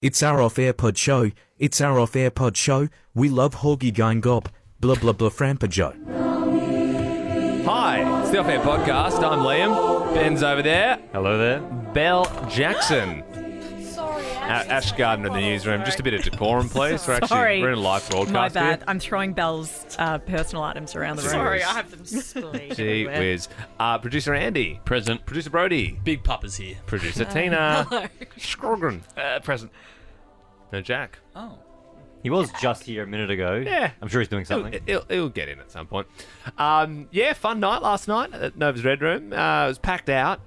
It's our off-air pod show. It's our off-air pod show. We love Horgy going gob. Blah blah blah Frampa Joe. Hi, it's the Off Air Podcast. I'm Liam. Ben's over there. Hello there. Belle Jackson. Sorry, Ash Gardner in the newsroom. Just a bit of decorum, please. Sorry. We're in a live broadcast. My bad. Here. I'm throwing Belle's personal items around the room. Sorry, I have them splayed Gee everywhere. whiz. Producer Andy. Present. Producer Brody. Big Papa's here. Producer Tina. Hello. Scroggin. Present. No, Jack. Oh. He was just here a minute ago. Yeah. I'm sure he's doing something. He'll get in at some point. Yeah, fun night last night at Nova's Red Room. It was packed out.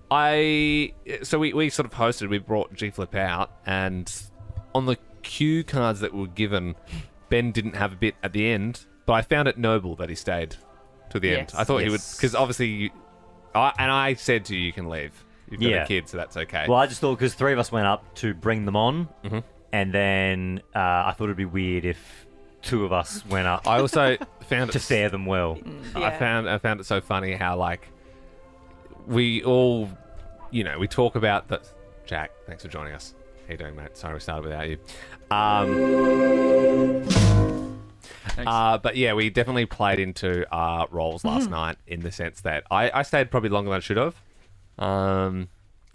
We sort of hosted. We brought G Flip out, and on the cue cards that were given, Ben didn't have a bit at the end. But I found it noble that he stayed to the end. Yes. I thought he would, Yes. because obviously, I said to you, you can leave. You've got Yeah. a kid, so that's okay. Well, I just thought because three of us went up to bring them on, and then I thought it'd be weird if two of us went up I also found to it fare them well. I found it so funny how like we all, we talk about that. Jack, thanks for joining us. How you doing, mate? Sorry we started without you. But yeah, we definitely played into our roles last night in the sense that I stayed probably longer than I should have.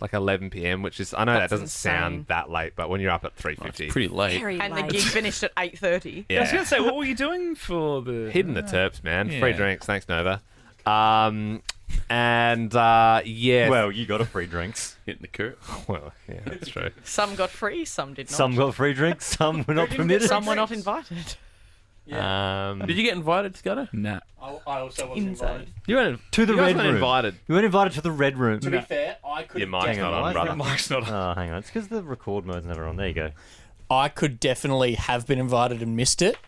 Like 11 p.m, which is, I know that That's doesn't insane. sound that late, but when you're up at 3:50, Pretty late. Very And the late. gig finished at 8:30. I was yeah, going to say, what were you doing for the... hitting the terps, man. Yeah. Free drinks, thanks Nova. Yeah, Well, you got a free drinks. Hitting the curb. well, yeah, that's true. Some got free, some did not. Some got free drinks, some were not permitted. Some were not invited. Did you get invited, Scudder? Nah. I also wasn't Insane. invited. You weren't To the you guys Red weren't Room. invited. You weren't invited to the Red Room. To be fair, I could. Your mic's Hang not on, on, why is brother. Mike's not. Oh, hang on. It's because the record mode's never on. There you go. I could definitely have been invited and missed it.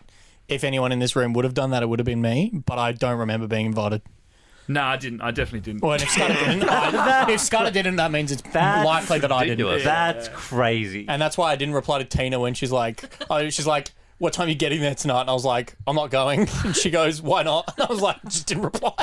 If anyone in this room would have done that, it would have been me. But I don't remember being invited. No, I didn't. I definitely didn't. Well, and if Scudder didn't, if Scudder didn't, that means it's That's likely that I didn't. ridiculous. That's crazy. And that's why I didn't reply to Tina when she's like, what time are you getting there tonight? And I was like, I'm not going. And she goes, why not? And I was like, just didn't reply.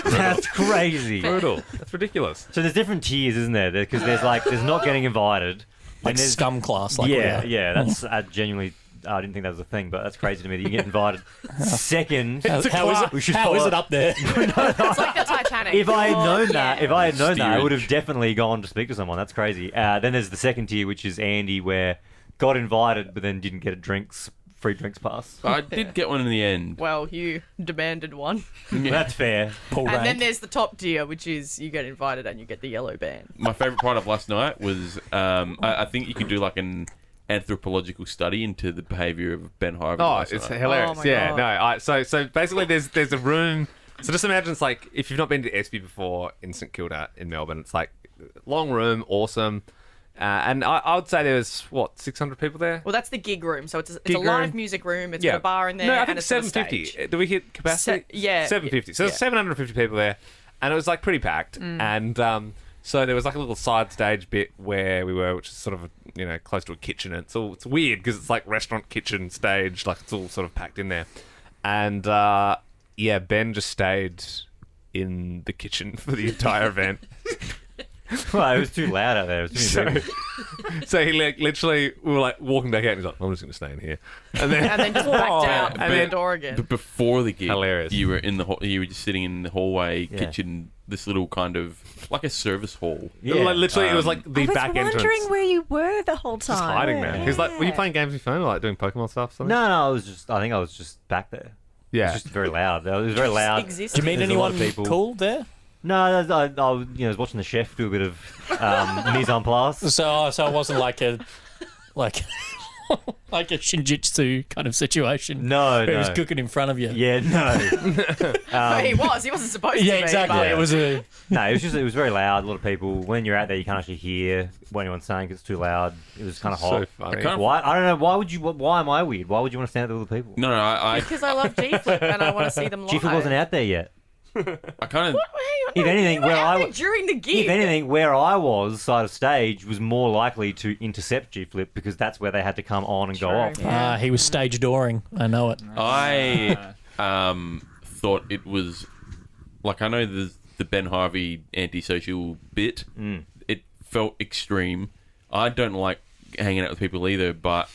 That's crazy. Brutal. That's ridiculous. So there's different tiers, isn't there? Because there's not getting invited. Like and there's scum class. Like we yeah, are. yeah. That's genuinely. I didn't think that was a thing, but that's crazy to me that you get invited. Second, How we should how is follow- it up there? It's like the Titanic. If I had known Yeah. that, I would Steerage. have definitely gone to speak to someone. That's crazy. Then there's the second tier, which is Andy, where got invited but then didn't get a free drinks pass. I did get one in the end. Well, you demanded one. That's fair. Paul And then Rank. there's the top tier, which is you get invited and you get the yellow band. My favourite part of last night was I think you can do like an anthropological study into the behaviour of Ben Harvey. Oh, last it's night. hilarious. Oh my Yeah, God. no. So basically, there's a room. So just imagine it's like if you've not been to Espy before in St Kilda in Melbourne, it's like long room, awesome. And I would say there was 600 people there. Well, that's the gig room. So it's a Gig live room. music room. It's got a bar in there. No, I and think it's got a 750. stage. Do we hit capacity? Yeah. 750. So Yeah. there's 750 people there, and it was like pretty packed. And so there was like a little side stage bit where we were, which is sort of close to a kitchen. And it's weird because it's like restaurant kitchen stage, like it's all sort of packed in there. And Ben just stayed in the kitchen for the entire event. Well, it was too loud out there. It was too many people. So he literally, we were like walking back out, and he's like, "I'm just going to stay in here," and then And then just backed out And and then- the door again. But before the gig, Hilarious. you were in the you were just sitting in the hallway Yeah. kitchen, this little kind of like a service hall. Yeah. Like, literally, it was like the I was back wondering entrance. where you were the whole time. Just hiding, man. He's like, were you Yeah. playing games on your phone or like doing Pokemon stuff? Or something? No, I think I was just back there. It Yeah. was just very loud. It was very loud. Exists. Did you meet There's a lot anyone of people. cool there? No, I was watching the chef do a bit of mise en place. So it wasn't like a like a shinjitsu kind of situation. No, Where he was no. cooking in front of you. Yeah, no. He wasn't supposed to Yeah, be. exactly. but- It was a No, it was very loud. A lot of people. When you're out there, you can't actually hear what anyone's saying 'cause it's too loud. It was kind of So hot. funny. kind of- Why? I don't know. Why am I weird? Why would you want to stand there with other people? No, I Because I love G-Flip and I want to see them live. G-Flip wasn't out there yet. kind of. If anything, where where I I was, during the gig. if anything, where I was, side of stage, was more likely to intercept G-Flip because that's where they had to come on and go True. off. Yeah. he was stage dooring. I know it. I thought it was like I know the Ben Harvey antisocial bit. It felt extreme. I don't like hanging out with people either, but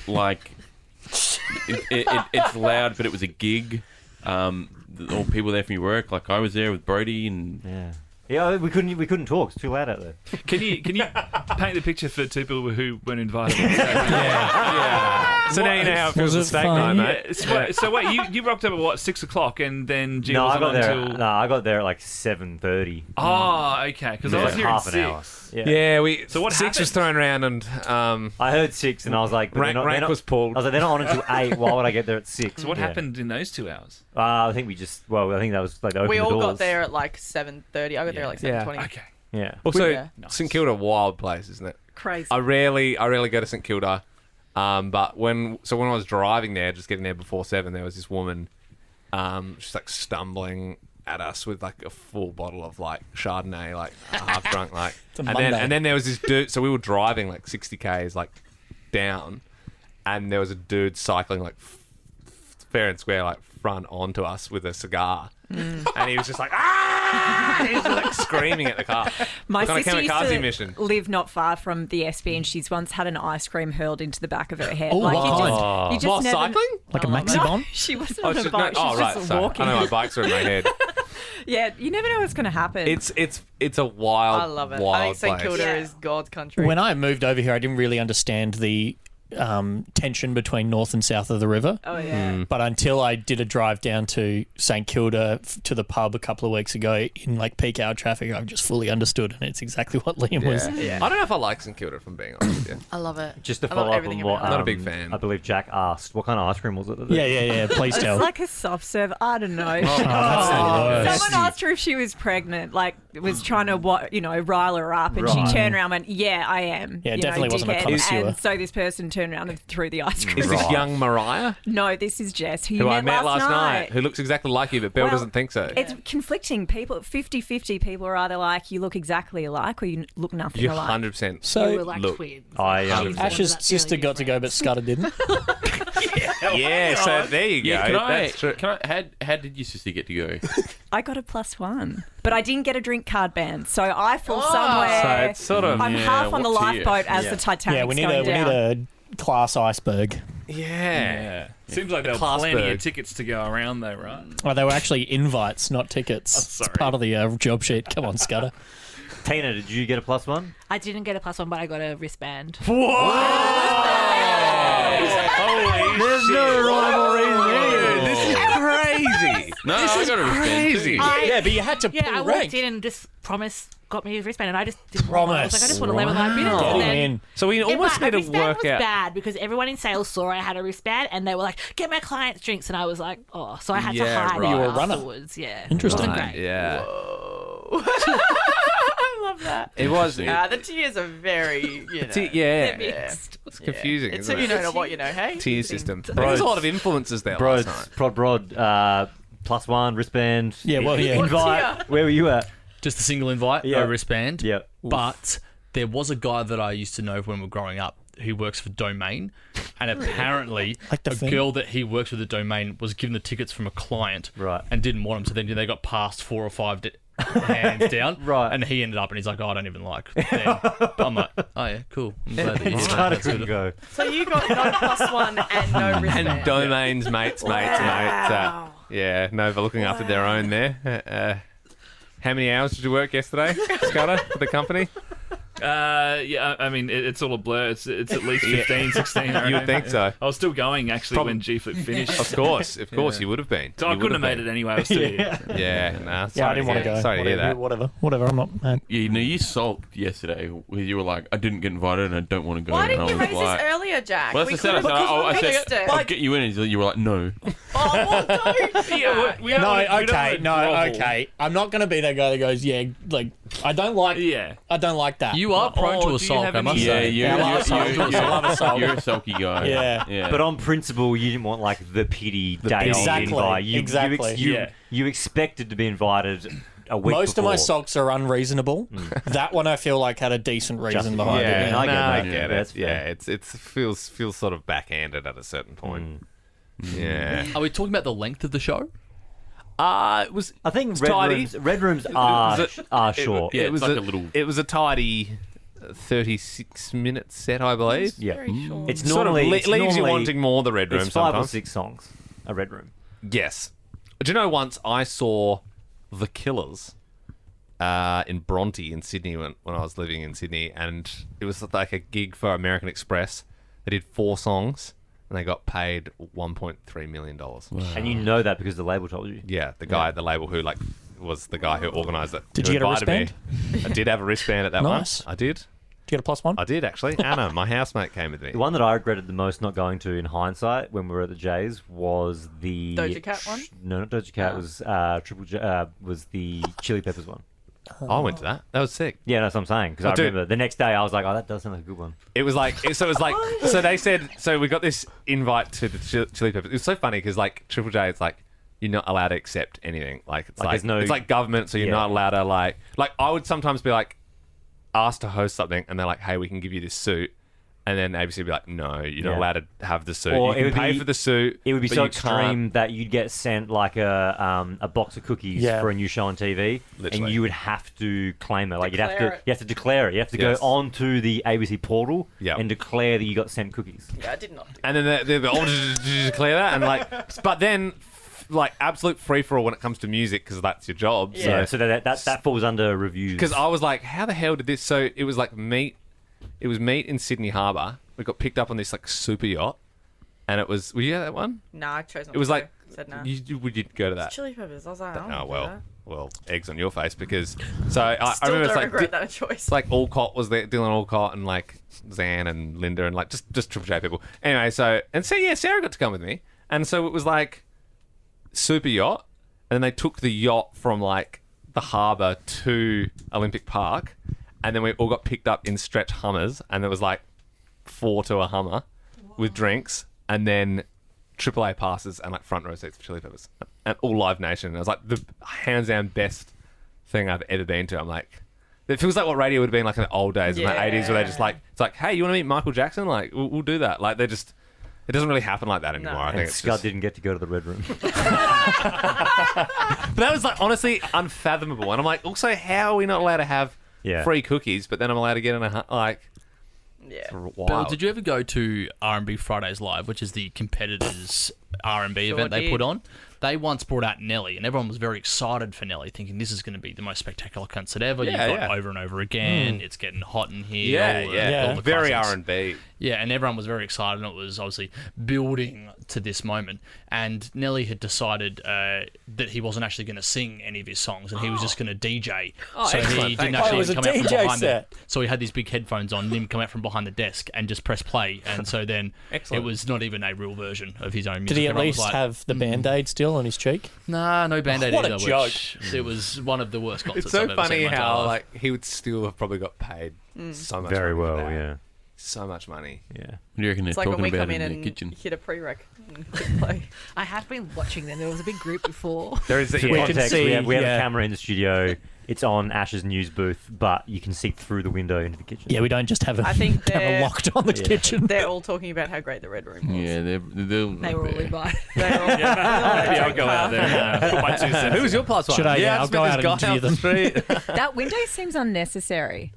like it's loud, but it was a gig. All people there from your work, like I was there with Brody, and Yeah, we couldn't talk. It's too loud out there. Can you paint the picture for two people who weren't invited? So now you know how it feels at steak night, mate. Yeah. So wait, you rocked up at what 6 o'clock, and then Jill No, was I got on there. until. No, I got there at like 7:30. Oh, okay. Because I was here half at an hour. 6. Yeah, So what 6 was happened? thrown around, and I heard 6, and I was like, but rank was I pulled. was like, they're not on until 8. Why would I get there at 6? So what happened in those 2 hours? I think I think that was like they opened We the all doors. got there at like 7:30. I got there at like Yeah. 7:20. Okay. Yeah. Also, Yeah. St Kilda, wild place, isn't it? Crazy. I rarely go to St Kilda, but when I was driving there, just getting there before 7, there was this woman, she's like stumbling at us with like a full bottle of like Chardonnay, like half drunk, like, a and Monday. then there was this dude. So we were driving like 60 k's like down, and there was a dude cycling like fair and square like front onto us with a cigar. And he was just like, ah! He was just like screaming at the car. My Kind of sister used kamikaze to mission. live not far from the SB, and she's once had an ice cream hurled into the back of her head. Oh, like wow. you just While never... cycling? Like a No, Maxi-Bon? she wasn't Oh, on a she's bike. no, She's right. just Sorry. walking. I know my bikes are in my head. Yeah, you never know what's going to happen. It's a wild, I love it. wild I think St place. Kilda Yeah. is God's country. When I moved over here, I didn't really understand the tension between north and south of the river. Oh, yeah. But until I did a drive down to St Kilda to the pub a couple of weeks ago in like peak hour traffic, I've just fully understood, and it's exactly what Liam was. Yeah. I don't know if I like St Kilda, if I'm being honest with you. I love it. Just to I love follow up everything on what about it. Not a big fan. I believe Jack asked, what kind of ice cream was it? Yeah. Please tell. It's like a soft serve. I don't know. Oh, that's the worst. Someone asked her if she was pregnant, like was trying to rile her up, and Right. she turned around and went, "Yeah, I am." Yeah, you definitely know, wasn't a dickhead. connoisseur. And so this person turned around and threw the ice cream. Is this Right. young Mariah, No, this is Jess, who you who I met met last night, who looks exactly like you, but Bill Well, doesn't think so? It's conflicting. People, 50-50 people are either like, you look exactly alike, or you look nothing You alike. 100%. We were So like look, twins. Ash's sister got to go, but Scudder didn't. Yeah, so there you go. yeah, That's true. how did your sister get to go? I got a +1, but I didn't get a drink card ban, so I fall So somewhere. it's sort of I'm Yeah, half on the what tier? lifeboat as Yeah. the Titanic's Yeah, we need going down. a class iceberg. yeah. Seems like there were Classberg. plenty of tickets to go around, though, right? Oh, they were actually invites, not tickets. sorry. It's part of the job sheet. Come on, Scudder. Tina, did you get a +1? I didn't get a +1, but I got a wristband. Holy There's no rhyme or reason. This is crazy. No, I got a wristband too. Yeah, but you had to Yeah, pull I rank. walked in and just got me a wristband, and I just didn't want it. I was like, I just want to learn with my business. Get And him then in. So we almost my need to wristband work was out. bad because everyone in sales saw I had a wristband, and they were like, "Get my clients drinks," and I was like, "Oh," so I had to Yeah, hide right. it You were a runner. afterwards. Yeah, Interesting. It wasn't great. Yeah. I love that. It was. The tiers are very, Yeah. Mixed. It's confusing. It's isn't so you it? know what you know, hey? Tier system. Bro, There's a lot of influences there last night. Prod, +1, wristband. Yeah, well, yeah. Invite. Where were you at? Just a single invite, Yeah. no wristband. Yeah. But there was a guy that I used to know when we were growing up who works for Domain, and apparently Like the a thing? girl that he works with at Domain was given the tickets from a client, Right. and didn't want them. So then they got passed 4 or 5 hands down, Right. And he ended up, and he's like, "Oh, I don't even like them." But I'm like, "Oh yeah, cool. I'm glad that you It's did kind that. of couldn't go. So you got no +1 and no wristband. And Domain's mates. Yeah, Nova looking after their own there. How many hours did you work yesterday, Scudder, for the company? Yeah, I mean, it's all a blur. It's at least 15, 16. I You would reckon. think so. I was still going, actually, when G-Flip finished. Of course, you would have been. So I You couldn't have would made it anyway. I was still here. Yeah, nah. Yeah, I didn't want to go. Sorry to hear that. Whatever. I'm not mad. Yeah, you sulked yesterday. Where you were like, I didn't get invited and I don't want to go. Why and didn't you I was raise like, this earlier, Jack? Well, that's what I said. I said, I'll get you in. And you were like, no. Oh, well, don't. Okay. I'm not going to be that guy that goes, yeah, like, I don't like that. You are prone to do you assault, have I must any- Yeah, say. I love assault. you're a sulky guy. Yeah. But on principle, you didn't want like the pity day Exactly, invite. exactly. You expected to be invited a week Most of my before. sulks are unreasonable. That one I feel like had a decent reason behind it. Yeah, I get I that. get Yeah, it. that's fair. Yeah, it feels sort of backhanded at a certain point. Yeah. Are we talking about the length of the show? It was. I think It's red tidy. rooms. Red rooms It are was short. Yeah, it it's was like a little- It was a tidy 36-minute set, I believe. Yeah. Very short. It's Sort of normally leaves it's you normally- wanting more the Red Room It's 5 or sometimes. 6 songs. A Red Room. Yes. Do you know once I saw The Killers in Bronte in Sydney when I was living in Sydney, and it was like a gig for American Express. They did 4 songs and they got paid $1.3 million. And you know that because the label told you. Yeah, the guy at the label who was the guy who organised it. Did who you get a invited me. I did have a wristband at that Nice. one. I did. Do you get a +1? I did actually. Anna, my housemate, came with me. The one that I regretted the most not going to in hindsight when we were at the Jays was the Doja Cat one? No, not Doja Cat. It was Triple J. Was the Chili Peppers one. I went to that. That was sick. Yeah, that's what I'm saying. Because I dude. remember the next day I was like, oh, that does sound like a good one. It was like, so they said, so we got this invite to the Chili Peppers. It was so funny because like Triple J, it's like, you're not allowed to accept anything. Like, it's Like, like, there's no- it's like government, so you're Yeah. not allowed to like I would sometimes be like, asked to host something and they're like, hey, we can give you this suit. And then ABC would be like, no, you're not Yeah. allowed to have the suit. Or you it can would pay be- for the suit. It would be but so you can't- extreme that you'd get sent like a box of cookies Yeah. for a new show on TV, Literally. and you would have to claim it. Like Declare it. you have to declare it. You have to Yes. go onto the ABC portal Yep. and declare that you got sent cookies. Yeah, I did not. And then they're oh, did you declare that? And like, but then like absolute free for all when it comes to music because that's your job. Yeah, so that falls under reviews. Because I was like, how the hell did this? So it was like meet. It was meet in Sydney Harbour. We got picked up on this like super yacht, and it was. Were you at that one? Nah, I chose not It was to. like Said no. we did go to that. Chili Peppers. I was like, Oh well, eggs on your face because. So I Still remember don't it's like regret that choice. it's like Alcott was there, Dylan Alcott, and like Zan and Linda, and like just Triple J people. Anyway, so Sarah got to come with me, and so it was like super yacht, and then they took the yacht from like the harbour to Olympic Park, and then we all got picked up in stretch Hummers, and there was like 4 to a Hummer with drinks, and then AAA passes and like front row seats for Chili Peppers and all Live Nation. And it was like the hands down best thing I've ever been to. I'm like, it feels like what radio would have been like in the old days in the 80s where they just like, it's like, hey, you want to meet Michael Jackson? Like, we'll do that. Like, it doesn't really happen like that anymore. I think and it's Scud just, didn't get to go to the Red Room. but that was like honestly unfathomable. And I'm like, also, how are we not allowed to have Yeah. free cookies, but then I'm allowed to get in like, Yeah. wild. Bill, did you ever go to R&B Fridays Live, which is the competitors' R&B Sure event they did. put on? They once brought out Nelly, and everyone was very excited for Nelly, thinking this is going to be the most spectacular concert ever. Yeah, You've got yeah. Over and Over Again. It's getting hot in here. all yeah, the very classics. R&B. Yeah, and everyone was very excited, and it was obviously building to this moment. And Nelly had decided that he wasn't actually going to sing any of his songs, and he was just going to DJ. So excellent. he Thank didn't you. actually it was a come out from DJ behind set. so he had these big headphones on, and him come out from behind the desk and just press play. And so then Excellent. it was not even a real version of his own music. Did he at Everyone was least like, have the Band-Aid still on his cheek? Nah, no Band-Aid What a either. joke. Which it was one of the worst concerts It's so I've ever seen funny in my entire how life. like he would still have probably got paid so much Very money for well, that. yeah. So much money. Yeah. What do you reckon they're It's like when talking we about come in in the and kitchen? hit a prereq and click play. I have been watching them. There was a big group before. There is For yeah, context, see, we have yeah. a camera in the studio. It's on Ash's news booth, but you can see through the window into the kitchen. Yeah, we don't just have a I think camera they're- locked on the kitchen. They're all talking about how great the Red Room was. Yeah, they'll They were all invited. They're all, Maybe I'll go out there and put my 2 cents. Who was your +1? Should I? Yeah, I'll just go met out this and guy do off the street. That window seems unnecessary.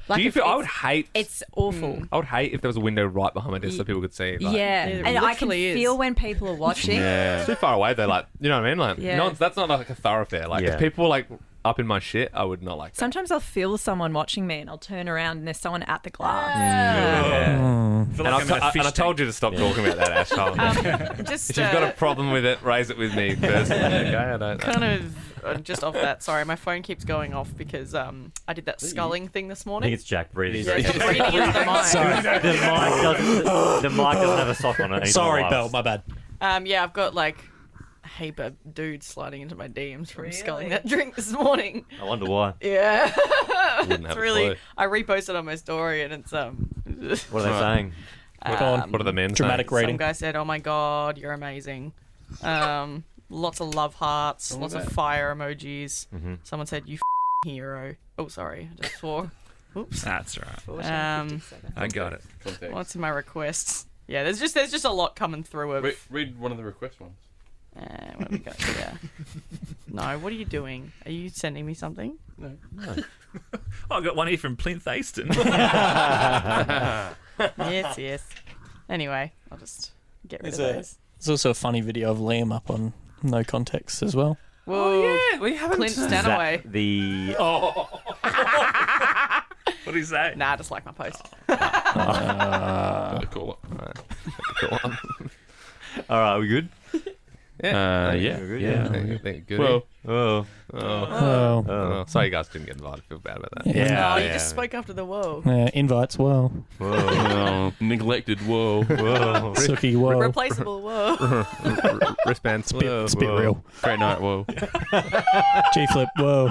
Like Do you if feel? I it's- would hate. It's awful. I would hate if there was a window right behind my desk so people could see. Like, Yeah, It and I can literally is. feel when people are watching. Yeah. It's too far away though. Like, you know what I mean? Like, Yeah. no, that's not like a thoroughfare. Like, Yeah. if people were like up in my shit, I would not like that. Sometimes I'll feel someone watching me and I'll turn around and there's someone at the glass. Yeah. I feel And, like I'm in a fish and I told you to stop talking about that, Ash. just if you've got a problem with it, raise it with me first. Okay, I don't. kind of just off that. Sorry, my phone keeps going off because I did that sculling thing this I think morning. it's Jack breathing. Yeah, just breathing into the mic. The mic doesn't have a sock on it. He's Sorry, not Belle, live. my bad. Yeah, I've got like a heap of dudes sliding into my DMs from sculling that drink this morning. I wonder why. Yeah, Wouldn't it's have a really. clue. I reposted on my story and it's What are they saying? What are the men Dramatic saying? Some rating. guy said, "Oh my god, you're amazing." Lots of love hearts, lots of fire emojis. Someone said, "You hero." Oh, sorry, I just swore. Oops. That's right. I got it. What's in my requests? Yeah, there's just a lot coming through of. Read one of the request ones. Where we go? Yeah. No, what are you doing? Are you sending me something? Oh, I got one here from Plinth Aston. Yes. Anyway, I'll just get rid of those. There's also a funny video of Liam up on No Context as well. Whoa, we haven't. Clint Stanaway. The What do you say? Nah, I just like my post. Cool. Cool. all right, we good? Yeah. Yeah. We're good, Yeah. I think good. Well, Oh, Oh, sorry you guys didn't get invited. I feel bad about that. yeah. Oh, you just spoke after the whoa. Invites, whoa. oh, neglected. Whoa. Whoa. Suki, whoa. Replaceable whoa. Wristbands. It's a bit real. Great night. Whoa. G-flip, whoa.